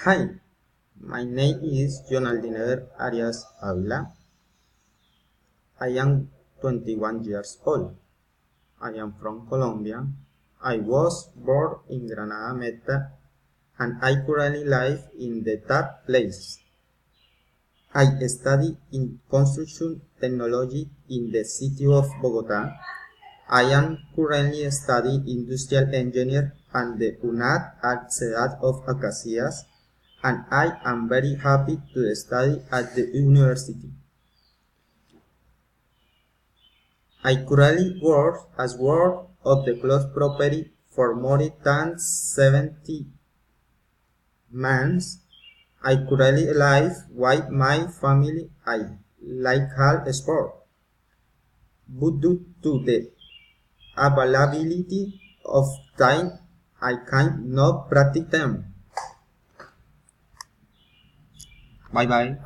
Hi, my name is Jonaldiner Arias Avila. I am 21 years old. I am from Colombia. I was born in Granada, Meta, and I currently live in that place. I study in construction technology in the city of Bogota. I am currently studying industrial engineer at the UNAD at Ciudad of Acacias, and I am very happy to study at the university. I currently work as ward of the close property for more than 70 months. I currently live with my family. I like all sport, but due to the availability of time, I cannot practice them. Bye bye.